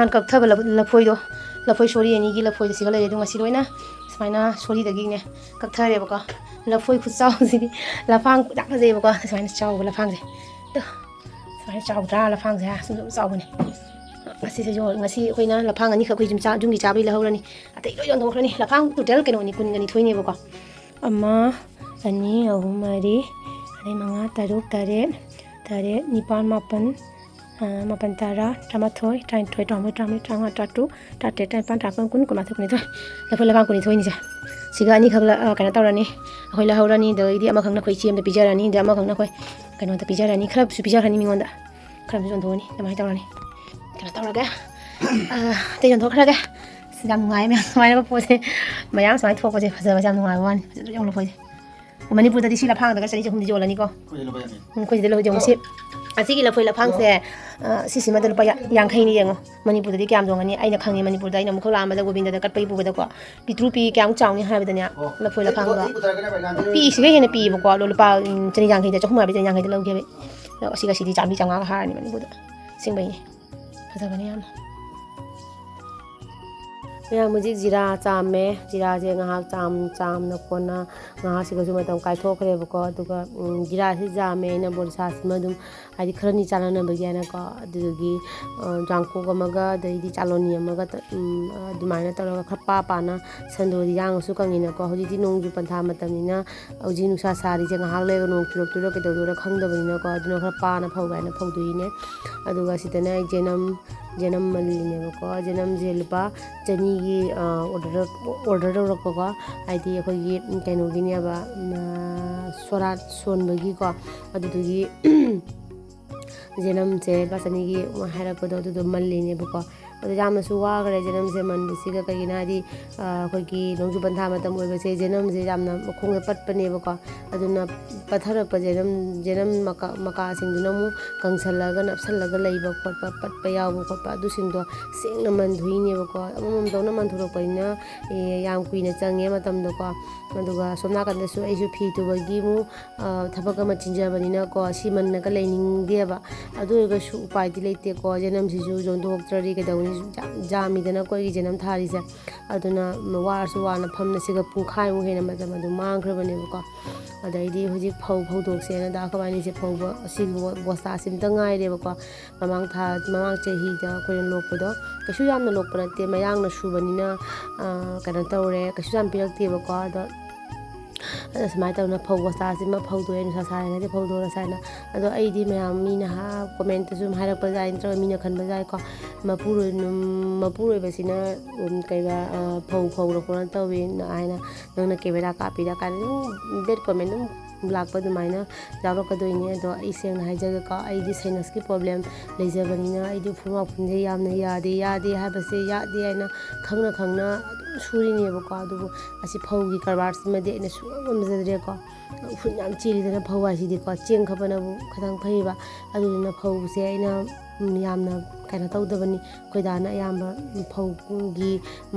ꯅꯍꯥꯟ ꯀꯛꯊꯕ ꯂꯐꯣꯏꯗꯣ ꯂꯐꯣꯏ ꯁꯣꯔꯤ ꯑꯅꯤꯒꯤ ꯂꯐꯣꯏꯗꯣ ꯁꯤꯒ ꯂꯩꯔꯦ ꯑꯗꯨ ꯉꯁꯤ ꯂꯣꯏꯅ ꯁꯨꯃꯥꯏꯅ ꯁꯣꯔꯤꯗꯒꯤꯅꯦ ꯀꯛꯊꯔꯦꯕꯀꯣ ꯂꯐꯣꯏ ꯈꯨꯠꯆꯥꯎꯁꯤꯗꯤ ꯂꯐꯥꯡ ꯌꯥꯝ ꯐꯖꯩꯕꯀꯣ ꯁꯨꯃꯥꯏꯅ ꯆꯥꯎꯕ ꯂꯐꯥꯡꯁꯦ ꯁꯨꯃꯥꯏꯅ ꯆꯥꯎꯗ꯭ꯔꯥ ꯂꯐꯥꯡꯁꯦ ꯁꯨꯝ ꯆꯥꯎꯕꯅꯦ ꯑꯁꯤꯁꯤꯁꯨ ꯉꯁꯤ ꯑꯩꯈꯣꯏꯅ ꯂꯐꯥꯡ ꯑꯅꯤꯈꯛ ꯑꯩꯈꯣꯏ ꯌꯨꯝꯒꯤ ꯆꯥꯕꯩ ꯂꯧꯍꯧꯔꯅꯤ ꯑꯇꯩ ꯂꯣꯏ ꯌꯣꯟꯊꯣꯛꯈ꯭ꯔꯅꯤ ꯂꯐꯥꯡ ꯇꯣꯇꯦꯜ ꯀꯩꯅꯣꯅꯤ 22ꯅꯦꯕꯀꯣ 1 2 3 4 ꯑꯗꯩ 5 6 7 8 9 10 mapan tara tamathoy tain thoi tamoi tamai tanga tatu tate tain pan tapang kun kumathuk ni thoi la phoi la kun ni thoi ni ja siga ani khagla kana tawrani akhoi la haurani doi ama khangna khoi chiam da pijarani da ama khangna khoi kana da pijarani khrab su pijarani mingonda khrab su thoni tamai tawrani kana tawraga te jon thokraga siam ngai me mai ba pose mayam sai thok pose phaja jam ngai wan yong lo phoi manipur da si la phang da ga sari jhum di jolani ko khoi de lo jong si asigi la phoi la phang se sisi ma da lupa yang khaini yengo manipur da di kyam dong ani aina khangi manipur da aina mukhla ma da govinda da katpai bu da ko pitru pi kyam chawni ha ba da nya la phoi la phang da pi si ga hena pi ba ko lo lupa chani yang khai da chhuma ba yang khai da lo ge ba asiga sidi chambi changa ha ni manipur da singbai ni phaja bani yam ya muji jira chame jira je nga cham na kona nga siga ju matam kai thokre ba ko duga jira si jame na bol sa sima dum ai khrani chala na ba yana ko dugi jangko ga maga dai di chaloni amaga dumaina tara khapa pa na sandori yang su kangi na ko hoji di nong ju pantha matam ni na hoji nusa sari je nga le nong turok ke do khang da ba ni na ko aduna khapa na phau ga na phau dui ne aduga sitana janam mali ne ko janam jelpa chani gi order rokko ko aidi khoi gi kaino gi ne ba sorat son bagi ko adugi janam je ba chani gi hara ko do mali ne ko adu jamna su wa gare janam je man bisi ga kai na di khoi gi nongju bantha matam oi ba se janam je jamna khong ga pat pane ba ko aduna pathara pa janam maka sing du namu kangsallaga napsallaga leiba khotpa patpa yaw ba khotpa adu sing do sengna man dhui ne ba ko amam do na man thurok pa ina yam kuina change matam do ko aduga somna kan da su ai su phi tu ba gi mu thabaka ma chinja bani na ko si man na ka leining de ba adu ga su upai di leite ko janam si ju jon do trari ke dauni jami dana ko gi janam thari se aduna war su wa na pham na siga pungkhai mu hena matam adu mang khra bani ko adai di hoji phau dok se na da ka bani se phau ba si bosta sim ta ngai re ba ko mamang chehi da ko ren lok do kasu yam na lok pa te mayang na su bani na kana tawre kasu yam pirak te ba ko da smai ta na phau bosta sim ma phau do en sa sa na de phau do ra sa na ado ai di mayam mi na ha comment su ha rak pa jai tra mi na khan ba jai ko mapuroi ba sina kai ba phau ro ko na tawi na ai na nang na camera ka pi da kan bed comment black pa dumaina jaro ka doini do ai seng na haja ka ai di sinus ki problem leja bani na ai di phuma phunje yam na yade ha ba se yade ai na khangna suri ne ba ka du asi phau gi karbar sima de na su amjadre ko phun yam chiri da na phau wa si di ko cheng khapana bu khadang phai ba adu na phau se ai na yamna kana tawdabani khoi dana yamba phau gi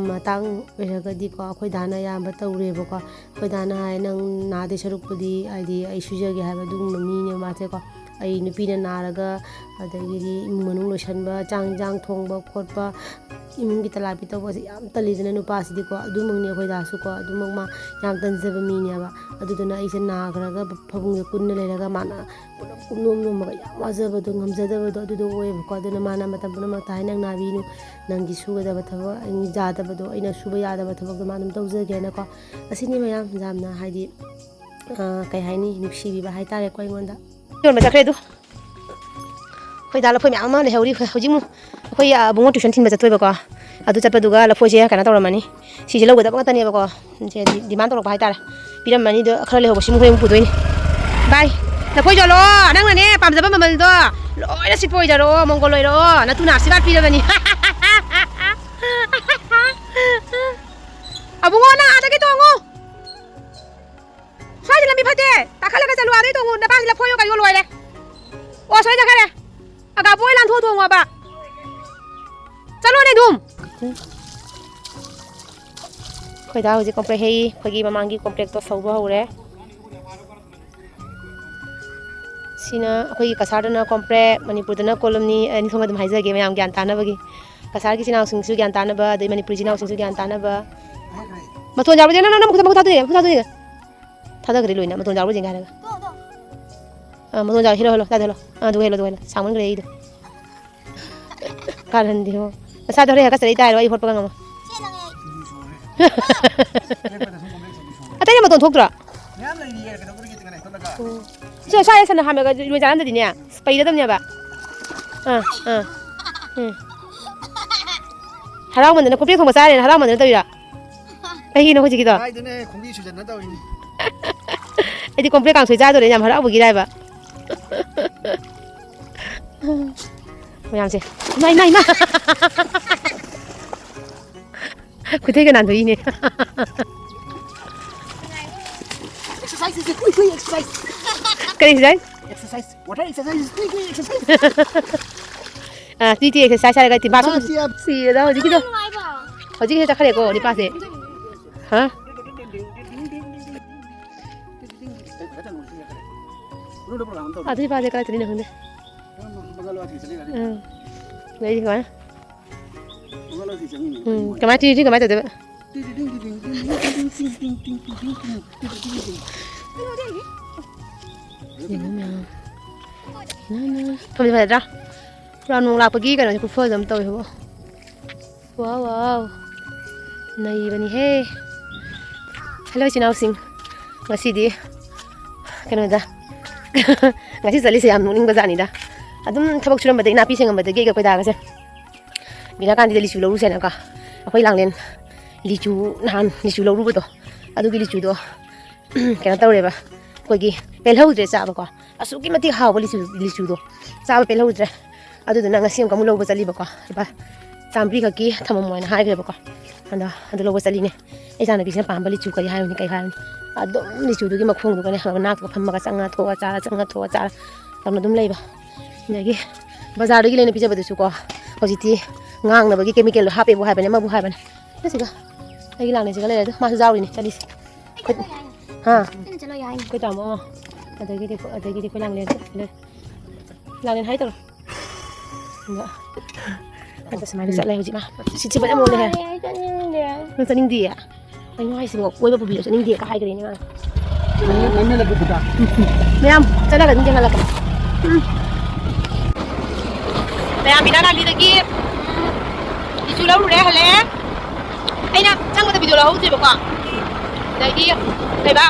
matang oiraga di ko khoi dana yamba tawre ba ko khoi dana hai nang na de saruk pudi ai sujage ha ba dung mi ne ma the ko ai nupi na naraga adagiri manung losan ba jang thongba khotba imung gi talapi to ba yam talidana nupa sidi ko adu mangni khoi da su ko adu ma yam tanjaba mi ne ba adu dana ai se na graga phabung ge kunna leraga mana nom ma yam wajaba do ngamjada ba do adu do oi ba ko adu mana matam puna ma tai nang na bi nu nang gi suga da ba thaba ai jada ba do aina suba yada ba thaba manam tawje ge na ko asini mayam jamna haidi kai haini nipsi bi ba hai tare ko ingonda yon ba takre du khoi dala phoi ma le hauri hojimu khoi bungo tuition thin ba chatoi ba ko adu chatpa duga la phoi je kana tawramani si je logo da ba tani ba ko je demand tor ba hai tare piram mani do khara le ho simu phoi mu pudoi ni bye la phoi jolo nang na ne pam jaba mamal do loi la sit phoi jaro mongol loi ro na tu na sirat pi bani abungo na ada ke tongo sai je lambi phate takhala ka chalu adai tongo na ba la phoi yo ka yo loi le o sai ja khare aga boi lan thu thongwa ba chalo ne dum khoi da hoji complex hei khoi gi mamangi complex to sauba hore sina khoi kasar na complex manipur na kolomni ani thonga dum haija ge mayam gyan ta na bagi Kasargi sinausingsꯨ gyan tanaba adai Manipuri sinausingsꯨ gyan tanaba maton jaru jena na maton thadu thadagri loina maton jaru jenga haraga maton jaru hilo tadelo du helo samun gre ido karan di ho sa dore ka sari tai roi hot pagam atai maton thoktra so sai sana hamaga lu jalan tadi ne spider tamnya ba harau mandana kopi thong basare harau mandana tawira ai no hojiki do ai dene khongi sujan na tawini ai di komple kang soi ja do le nyam harau bugi dai ba mayam se mai kutai ga nan do ini exercise is quick exercise kali exercise what are exercise quick exercise TT exercise 하다가 디바 손 씨다 어디 기도 어디 기도 작하래고 우리 빠세 하 아들 빠세 가 들리는 건데 왜 이거 그만 TT 그만 돼 thôi phải ra Ron mong lạc bagi kan aku phơi dam tau hebo wow nai bani he hello chinau sing ngasi di kan da ngasi sali se am ning bazani da adum thabak churam badai na pi sengam badai ge ga pai da ga se bina kan di li chu lo ru se na ka akhoi lang len li chu nan li chu lo ru bo adu gi li chu do kan tau re ba koi gi pel hau dre sa ba ko asu ki mati haw li chu do sa ba pel hau dre aduduna ngasi amka mu loba chali ba ko ba chambri ka ki thamam moina hai gre ba ko adu loba chali ne ai jana bi se pam bali chu ka hai ni kai hai adum ni chu du gi makhong du ka ne ha na ka pham ma ka changa thoa cha tamna dum lei ba nagi bazar gi lene pije ba du chu ko hojiti ngang na ba gi chemical ha pe bu hai ba ne ma bu hai ba ne siga ai gi lang ne siga le du ma su jaw ni chali ha ko ta mo adagi di ko lang len hai to enggak ada semai sak lai hujik mah si cepat mo le ha no saning dia ai ngai sing ngok wei ba bi saning dia ka hai gre ni ma me la buta meam chala ga dinga la ka meam bina na bi da ki isu lau re hale ai na chang ba da video la ho je ba ka dai ki dai ba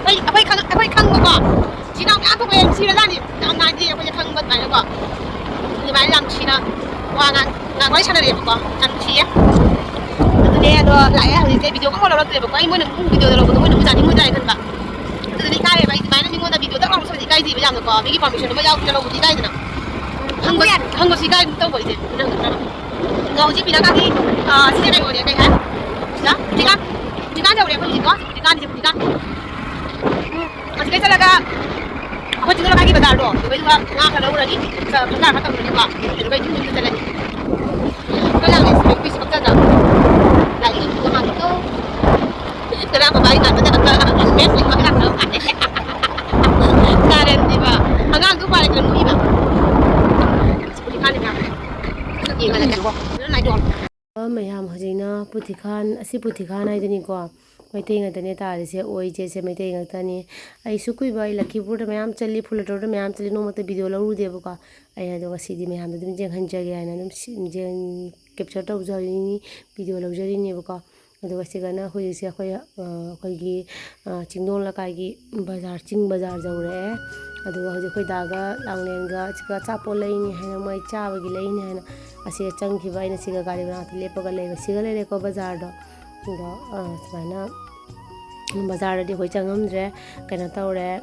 apai khang ba China ang ato kaya sila dani ang nanti ako niya kang batay ko di ba lang China wa nga ko siya na rin ko ang China ito niya do lại hồi cái video có một lần tôi có anh muốn được video rồi tôi muốn được giải muốn giải thân ba tôi đi cái vậy mà nó mình muốn là video tất lòng sao thì cái gì bây giờ có mấy cái permission nó bây giờ cho nó đi cái gì nào không có gì cái đâu vậy thì ngầu chỉ vì nó cái xin cái gọi điện cái hả đó đi cái đâu đẹp không gì có đi cái cái talaga ako tinggal lagi badar do diba yung nga kalaw lagi sa pagkaka tao ni ba diba yung yung talaga kaya lang is quiz pagkaka lagi ko man to kaya ko bayi na pagkaka best ko na ko karen diba hanggang ko pare kan iba seperti kan nga ini mana ko na do mayam hajina putikhan ai deni ko मैते ngatane tari se oi je se मैते ngatani ai sukui bai lakipur da mayam chali phulator da mayam chali no mate video laru de ba ai ado sidi mayam da dum jeng hanja ge ana dum jeng capture ta ujari ni video laru jari ni ba ado sigana hoi se khoi gi chingdon la kai gi bazar jaure ado hoje khoi daga langlen ga chika chapo lai ni hana mai cha ba gi lai ni hana ase chang ki bai na siga gari na lepa ga lai siga lai ko bazar do sumaina bazar di hoi changamdre kana tawre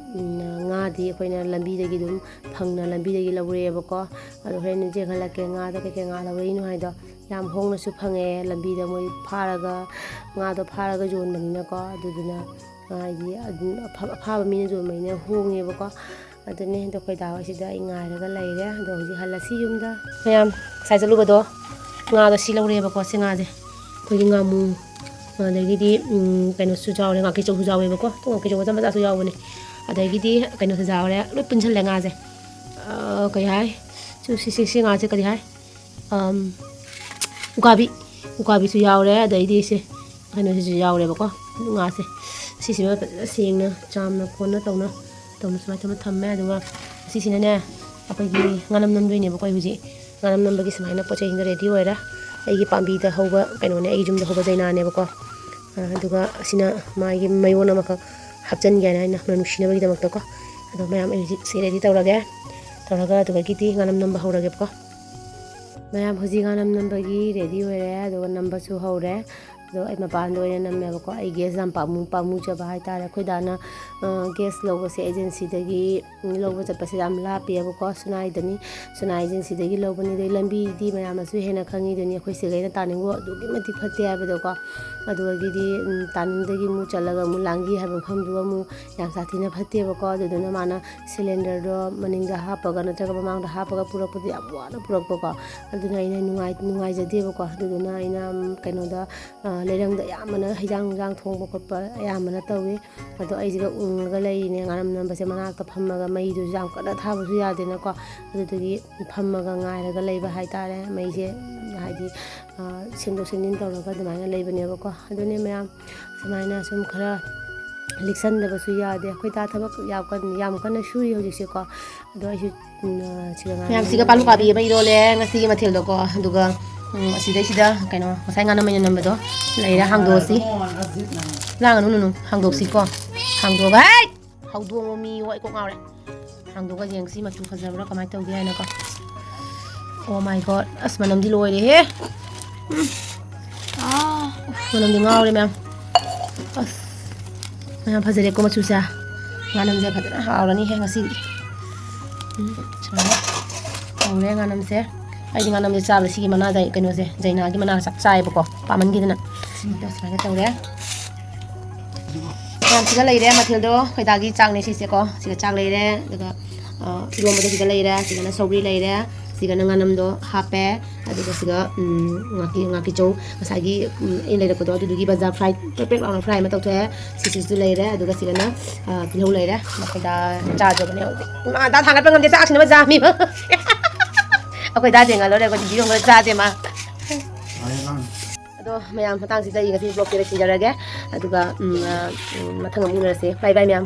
nga di khoina lambi dagi dum phangna lambi dagi lawre ba ko ado hren je khala ke nga da ke nga lawre inu hai do yam hongna su phange lambi da moi pharaga nga do pharaga jon manina ko aduduna ai di phaba mina jon maina honge ba ko adune do khoi da sida inga raga laire do ji halasi yumda yam sai jalu ba do nga do si lawre ba ko se nga de khoi nga mu adagidi kaino su jaw le nga ke chou jaw ba ko to nga ke chou jam ba su jaw ne adagidi kaino su jaw le loi punchal le nga je kai hai ꯁꯤ ꯉꯥꯁꯦ ꯀꯔꯤ ꯍꯥꯏ ꯎꯀꯥꯕꯤꯁꯨ ꯌꯥꯎꯔꯦ ꯑꯗꯩꯗꯤ ꯁꯦ ꯀꯩꯅꯣꯁꯤꯁꯨ ꯌꯥꯎꯔꯦꯕꯀꯣ ꯉꯥꯁꯦ ꯁꯤꯁꯤꯃ ꯐꯖꯅ ꯁꯦꯡꯅ ꯆꯥꯝꯅ ꯈꯣꯟꯅ ꯇꯧꯅ ꯁꯨꯃꯥꯏꯅ ꯊꯝꯃꯦ ꯑꯗꯨꯒ ꯁꯤꯁꯤꯅꯅꯦ ꯑꯩꯈꯣꯏꯒꯤ ꯉꯥꯅꯝ ꯅꯝꯗꯣꯏꯅꯦꯕꯀꯣ ꯑꯩ ꯍꯧꯖꯤꯛ ꯉꯥꯅꯝ ꯅꯝꯕꯒꯤ ꯁꯨꯃꯥꯏꯅ ꯄꯣꯠ ꯆꯩꯁꯤꯡ ꯔꯦꯗꯤ ꯑꯣꯏꯔꯦ ꯑꯩꯒꯤ ꯄꯥꯝꯕꯤꯗ ꯍꯧꯕ ꯀꯩꯅꯣꯅꯦ ꯑꯩꯒꯤ ꯌꯨꯝꯗ ꯍꯧꯕ ꯗꯩꯅꯥꯅꯦꯕꯀꯣ ꯑꯗꯨꯒ ꯑꯁꯤꯅ ꯃꯥꯒꯤ ꯃꯌꯣꯟ ꯑꯃꯈꯛ ꯍꯥꯞꯆꯤꯟꯒꯦ ꯍꯥꯏꯅ ꯃꯅꯝ ꯅꯨꯡꯁꯤꯅꯕꯒꯤꯗꯃꯛꯇꯀꯣ ꯑꯗꯣ ꯃꯌꯥꯝ ꯑꯩ ꯍꯧꯖꯤꯛ ꯁꯤ ꯔꯦꯗꯤ ꯇꯧꯔꯒꯦ ꯇꯧꯔꯒ ꯑꯗꯨꯗꯒꯤꯗꯤ ꯉꯥꯅꯝ ꯅꯝꯕ ꯍꯧꯔꯒꯦꯕꯀꯣ ꯃꯌꯥꯝ ꯍꯧꯖꯤꯛ ꯉꯥꯅꯝ ꯅꯝꯕꯒꯤ ꯔꯦꯗꯤ ꯑꯣꯏꯔꯦ ꯑꯗꯨꯒ ꯅꯝꯕꯁꯨ ꯍꯧꯔꯦ ꯑꯗꯣ ꯑꯩ ꯃꯄꯥꯟꯗ ꯑꯣꯏꯅ ꯅꯝꯃꯦꯕꯀꯣ ꯑꯩ ꯒ꯭ꯌꯥꯁ ꯌꯥꯝ ꯄꯥꯝꯃꯨꯖꯕ ꯍꯥꯏꯇꯥꯔꯦ ꯑꯩꯈꯣꯏ ꯗꯥꯅ ꯒ꯭ꯌꯥꯁ ꯂꯧꯕꯁꯦ ꯑꯦꯖꯦꯟꯁꯤꯗꯒꯤ ꯂꯧꯕ ꯆꯠꯄꯁꯦ ꯌꯥꯝ ꯂꯥꯞꯄꯤꯌꯦꯕꯀꯣ ꯁꯨꯅꯥꯏꯗꯅꯤ ꯁꯨꯅꯥꯏ ꯑꯦꯖꯦꯟꯁꯤꯗꯒꯤ ꯂꯧꯕꯅꯤ ꯑꯗꯩ ꯂꯝꯕꯤꯗꯤ ꯃꯌꯥꯝꯅꯁꯨ ꯍꯦꯟꯅ ꯈꯪꯉꯤꯗꯨꯅꯤ ꯑꯩꯈꯣꯏ ꯁꯤꯒꯩꯅ ꯇꯥꯅꯤꯡꯕ ꯑꯗꯨꯛꯀꯤ ꯃꯇꯤꯛ ꯐꯠꯇꯦ ꯍꯥꯏꯕꯗꯣꯀꯣ ꯑꯗꯨꯗꯒꯤꯗꯤ ꯇꯥꯅꯤꯡꯗꯒꯤ ꯑꯃꯨꯛ ꯆꯠꯂꯒ ꯑꯃꯨꯛ ꯂꯥꯡꯒꯤ ꯍꯥꯏꯕ ꯃꯐꯝꯗꯨꯒ ꯑꯃꯨꯛ ꯌꯥꯝ ꯁꯥꯊꯤꯅ ꯐꯠꯇꯦꯕꯀோ ꯑꯗꯨꯗꯨꯅ ꯃꯥꯅ ꯁꯤꯂꯤꯟꯗꯔꯗꯣ ꯃꯅꯤꯡꯗ ꯍꯥꯞꯄꯒ ꯅꯠꯇ꯭ꯔꯒ ꯃꯃꯥꯡꯗ ꯍꯥꯞꯄꯒ ꯄꯨꯔꯛꯄꯗꯣ ꯌꯥꯝ ꯋꯥꯅ ꯄꯨꯔꯛꯄꯀꯣ ꯑꯗꯨꯅ ꯑꯩꯅ ꯅꯨꯡꯉꯥꯏꯖꯗꯦꯕꯀꯣ ꯑꯗꯨꯗꯨꯅ ꯑꯩꯅ ꯀꯩꯅꯣꯗ ꯂꯩꯔꯪꯗ ꯑꯌꯥꯝꯕꯅ ꯍꯩꯖꯥꯡ ꯅꯨꯡꯖꯥꯡ ꯊꯣꯡꯕ ꯈꯣꯠꯄ ꯑꯌꯥꯝꯕꯅ ꯇꯧꯋꯤ ꯑꯗꯣ ꯑꯩꯁꯤꯒ ꯎꯪꯉꯒ ꯂꯩꯔꯤꯅꯦ ꯉꯥꯅꯝ ꯅꯝꯕꯁꯦ ꯃꯅꯥꯛꯇ ꯐꯝꯃꯒ ꯃꯩꯗꯨꯁꯨ ꯌꯥꯝ ꯀꯟꯅ ꯊꯥꯕꯁꯨ ꯌꯥꯗꯦꯅꯀꯣ ꯑꯗꯨꯗꯨꯒꯤ ꯐꯝꯃꯒ ꯉꯥꯏꯔꯒ ꯂꯩꯕ ꯍꯥꯏꯇꯥꯔꯦ ꯃꯩꯁꯦ ꯍꯥꯏꯗꯤ ꯁꯦꯝꯗꯣꯛ ꯁꯦꯝꯖꯤꯟ ꯇꯧꯔꯒ ꯑꯗꯨꯃꯥꯏꯅ ꯂꯩꯕꯅꯦꯕꯀꯣ ꯑꯗꯨꯅꯦ ꯃꯌꯥꯝ ꯁꯨꯃꯥꯏꯅ ꯁꯨꯝ ꯈꯔ ꯂꯤꯛꯁꯟꯗꯕꯁꯨ ꯌꯥꯗꯦ ꯑꯩꯈꯣꯏ ꯗꯥ ꯊꯕꯛ ꯌꯥꯝ ꯀꯟꯅ ꯁꯨꯔꯤ ꯍꯧꯖꯤꯛꯁꯦꯀꯣ ꯑꯗꯣ ꯑꯩꯁꯨ ꯃꯌꯥꯝ ꯁꯤꯒ ꯄꯥꯂꯨ ꯀꯥꯕꯤ ꯑꯃ ꯏꯔꯣꯜꯂꯦ ꯉꯁꯤꯒꯤ ꯃꯊꯦꯜꯗꯣꯀꯣ ꯑꯗꯨꯒ ꯑꯁꯤꯗꯩꯁꯤꯗ ꯀꯩꯅꯣ ꯉꯁꯥꯏ ꯉꯥꯅꯝ ꯑꯩꯅ ꯅꯝꯕꯗꯣ ꯂꯩꯔꯦ ꯍꯥꯡꯗꯣꯛꯑꯁꯤ ꯂꯥꯡꯒꯅꯨ ꯍꯥꯡꯗꯣꯛꯁꯤꯀꯣ ꯍꯥꯡꯗꯣꯛꯑꯒ ꯍꯧꯗꯣꯡꯉꯣ ꯃꯤꯌꯣ ꯑꯩ ꯀꯣꯛ ꯉꯥꯎꯔꯦ ꯍꯥꯡꯗꯣꯛꯑꯒ ꯌꯦꯡꯁꯤ ꯃꯆꯨ ꯐꯖꯕ꯭ꯔꯥ ꯀꯃꯥꯏꯅ ꯇꯧꯒꯦ ꯍꯥꯏꯅꯀꯣ ꯑꯣ ꯃꯥꯏ ꯒꯣꯠ ꯑꯁ ꯃꯅꯝꯗꯤ ꯂꯣꯏꯔꯦꯍꯦ ꯃꯅꯝꯗꯤ ꯉꯥꯎꯔꯦ ꯃꯌꯥꯝ ꯑꯁ ꯃꯌꯥꯝ ꯐꯖꯔꯦꯀꯣ ꯃꯆꯨꯁꯦ ꯉꯥꯅꯝꯁꯦ ꯐꯖꯅ ꯍꯥꯎꯔꯅꯤꯍꯦ ꯉꯁꯤꯗꯤ ꯁꯨꯃꯥꯏꯅ ꯍꯧꯔꯦ ꯉꯥꯅꯝꯁꯦ ꯑꯩꯗꯤ ꯉꯥꯅꯝꯁꯦ ꯆꯥꯕꯗ ꯁꯤꯒꯤ ꯃꯅꯥꯗ ꯀꯩꯅꯣꯁꯦ ꯖꯩꯅꯥꯒꯤ ꯃꯅꯥ ꯆꯥꯛ ꯆꯥꯏꯌꯦꯕꯀꯣ ꯄꯥꯝꯃꯟꯈꯤꯗꯅ ꯁꯨꯃꯥꯏꯅ ꯇꯧꯔꯦ ꯃꯌꯥꯝ ꯁꯤꯒ ꯂꯩꯔꯦ ꯃꯊꯦꯜꯗꯣ ꯈꯣꯏꯗꯥꯒꯤ ꯆꯥꯛꯅꯦ ꯁꯤꯁꯦꯀꯣ ꯁꯤꯒ ꯆꯥꯛ ꯂꯩꯔꯦ ꯑꯗꯨꯒ ꯏꯔꯣꯝꯕꯗ ꯁꯤꯒ ꯂꯩꯔꯦ ꯁꯤꯒꯅ ꯁꯧꯒ꯭ꯔꯤ ꯂꯩꯔꯦ ꯁꯤꯒꯅ ꯉꯥꯅꯝꯗꯣ ꯍꯥꯞꯄꯦ ꯑꯗꯨꯒ ꯁꯤꯒ ꯉꯥꯀꯤꯆꯧ ꯉꯁꯥꯏꯒꯤ ꯑꯩꯅ ꯂꯩꯔꯛꯄꯗꯣ ꯑꯗꯨꯗꯨꯒꯤ ꯕꯖꯥꯔ ꯐ꯭ꯔꯥꯏ ꯄꯦꯛ ꯂꯥꯎꯅ ꯐ꯭ꯔꯥꯏ ꯑꯃ ꯇꯧꯊꯣꯛꯑꯦ ꯁꯤꯁꯤꯁꯨ ꯂꯩꯔꯦ ꯑꯗꯨꯒ ꯁꯤꯒꯅ ꯇꯤꯜꯍꯧ ꯂꯩꯔꯦ ꯃꯈꯣꯏꯗ ꯆꯥꯗ꯭ꯔꯕꯅꯦ ꯍꯧꯖꯤꯛ ꯏꯃꯥꯗ ꯊꯥꯡꯒꯠꯄ ꯉꯝꯗꯦ ꯆꯥꯛꯁꯤꯅ ꯖꯥꯃꯤꯕ ꯑꯩꯈꯣꯏ ꯗꯥ ꯊꯦꯡꯍꯜꯂꯣꯔꯦ ꯑꯩꯈꯣꯏ ꯗꯤꯗꯤꯔꯣꯝꯕ ꯆꯥꯗꯦ ꯃꯥ ꯑꯗꯣ ꯃꯌꯥꯝ ꯃꯇꯥꯡꯁꯤꯗ ꯑꯩ ꯉꯁꯤ ꯕ꯭ꯂꯣꯛꯁꯦ ꯂꯣꯏꯁꯤꯟꯖꯔꯒꯦ ꯑꯗꯨꯒ ꯃꯊꯪ ꯑꯃꯨꯛ ꯎꯅꯔꯁꯦ ꯕꯥꯏ ꯕꯥꯏ ꯃꯌꯥꯝ